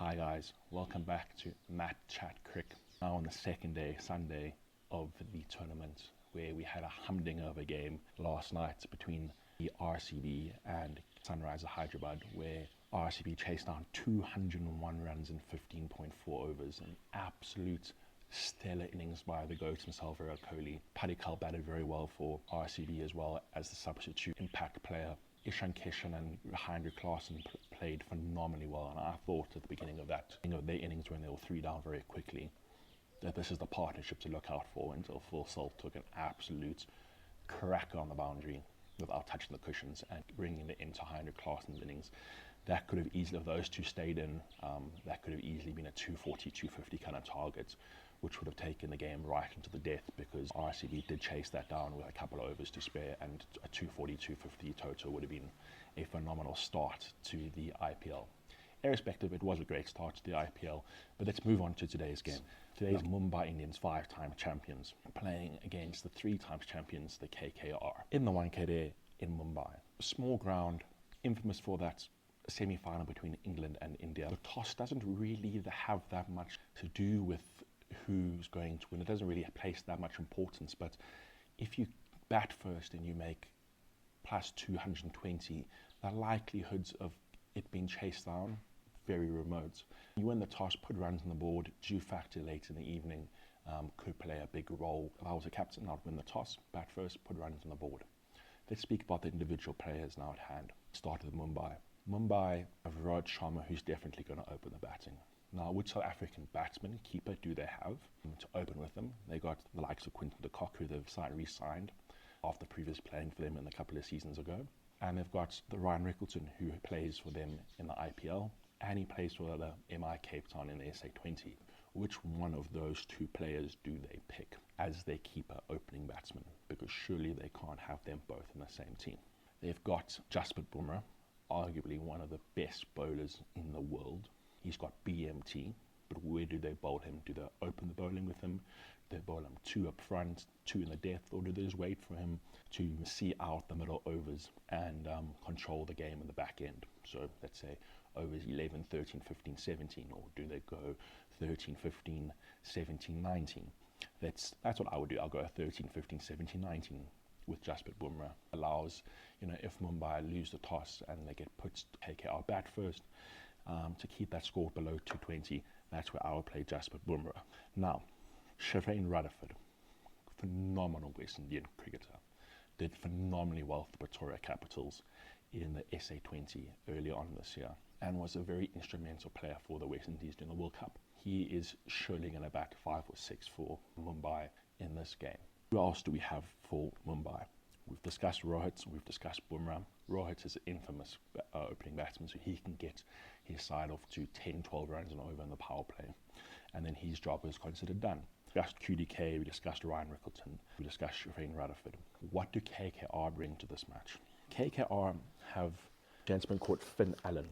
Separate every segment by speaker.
Speaker 1: Hi guys, welcome back to Matt Chat Crick. Now on the second day, Sunday, of the tournament, where we had a humdinger game last night between the RCB and Sunrisers Hyderabad, where RCB chased down 201 runs in 15.4 overs. An absolute stellar innings by the GOAT himself, Virat Kohli. Padikkal batted very well for RCB as well as the substitute impact player. Ishan Kishan and Heinrich Klaasen played phenomenally well, and I thought at the beginning of their innings when they were 3 down very quickly, that this is the partnership to look out for, until Phil Salt took an absolute cracker on the boundary without touching the cushions and bringing it into Heinrich Klaasen's innings. That could have easily, if those two stayed in, that could have easily been a 240, 250 kind of target, which would have taken the game right into the death, because RCB did chase that down with a couple of overs to spare, and a 240, 250 total would have been a phenomenal start to the IPL. Irrespective, it was a great start to the IPL, but let's move on to today's game. Today's Mumbai Indians 5-time champions playing against the 3-time champions, the KKR, in the Wankhede in Mumbai. Small ground, infamous for that semi-final between England and India. The toss doesn't really have that much to do with who's going to win. It doesn't really place that much importance, but if you bat first and you make plus 220, the likelihoods of it being chased down, very remote. You win the toss, put runs on the board, due factor late in the evening, could play a big role. If I was a captain, I'd win the toss, bat first, put runs on the board. Let's speak about the individual players now at hand. Start with Mumbai. Mumbai have Virat Sharma, who's definitely going to open the batting. Now, which South African batsman, keeper, do they have to open with them? They got the likes of Quinton de Kock, who they've re-signed after previous playing for them in a couple of seasons ago. And they've got the Ryan Rickleton, who plays for them in the IPL, and he plays for the MI Cape Town in the SA20. Which one of those two players do they pick as their keeper opening batsman? Because surely they can't have them both in the same team. They've got Jasprit Bumrah, arguably one of the best bowlers in the world. He's got BMT, but where do they bowl him? Do they open the bowling with him? Do they bowl him 2 up front, 2 in the depth, or do they just wait for him to see out the middle overs and control the game in the back end? So let's say overs 11, 13, 15, 17, or do they go 13, 15, 17, 19? That's what I would do. I'll go 13, 15, 17, 19 with Jasprit Bumrah. Allows, if Mumbai lose the toss and they get put KKR bat first, to keep that score below 220, that's where I would play Jasprit Bumrah. Now, Shavane Rutherford, phenomenal West Indian cricketer, did phenomenally well for the Pretoria Capitals in the SA20 early on this year, and was a very instrumental player for the West Indies during the World Cup. He is surely going to bat 5 or 6 for Mumbai in this game. Who else do we have for Mumbai? We've discussed Rohit, we've discussed Bumrah. Rohit is an infamous opening batsman, so he can get his side off to 10, 12 runs and over in the power play, and then his job is considered done. We discussed QDK, we discussed Ryan Rickleton, we discussed Shavane Rutherford. What do KKR bring to this match? KKR have a gentleman called Finn Allen,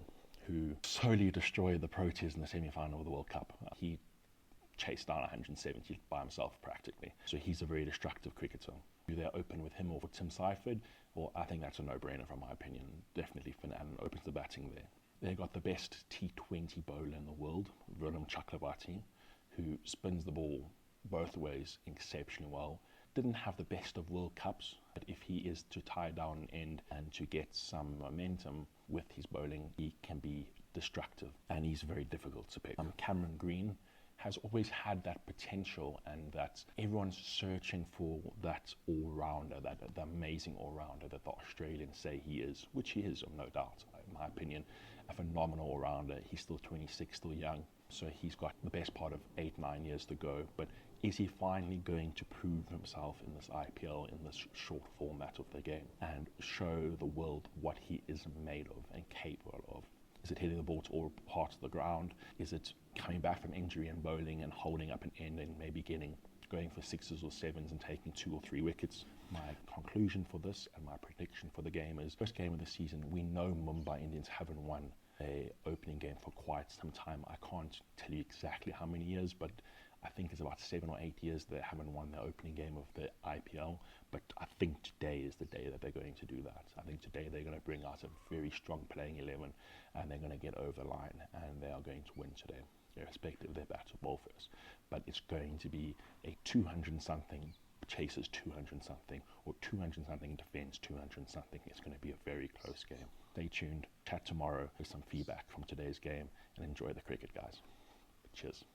Speaker 1: who solely destroyed the Proteas in the semi-final of the World Cup. He chased down 170 by himself practically, so he's a very destructive cricketer. Do they open with him or with Tim Seifert? Well, I think that's a no-brainer from my opinion. Definitely Finn Allen opens the batting there. They got the best T20 bowler in the world, Viram Chakrabarti, who spins the ball both ways exceptionally well. Didn't have the best of World Cups, but if he is to tie down an end and to get some momentum with his bowling, he can be destructive, and he's very difficult to pick. Cameron Green has always had that potential, and that everyone's searching for that all-rounder, that the amazing all-rounder that the Australians say he is, which he is, no doubt, in my opinion, a phenomenal all-rounder. He's still 26, still young, so he's got the best part of 8-9 years to go, but is he finally going to prove himself in this IPL, in this short format of the game, and show the world what he is made of and capable of? Is it hitting the ball to all parts of the ground? Is it coming back from injury and bowling and holding up an end and maybe going for 6s or 7s and taking 2 or 3 wickets? My conclusion for this and my prediction for the game is, first game of the season, we know Mumbai Indians haven't won a opening game for quite some time. I can't tell you exactly how many years, but I think it's about 7 or 8 years they haven't won the opening game of the IPL, but I think today is the day that they're going to do that. I think today they're going to bring out a very strong playing 11, and they're going to get over line, and they are going to win today, irrespective of their bat or ball first. But it's going to be a 200 something chases 200 something, or 200 something defends 200 something. It's going to be a very close game. Stay tuned. Chat tomorrow with some feedback from today's game, and enjoy the cricket, guys. Cheers.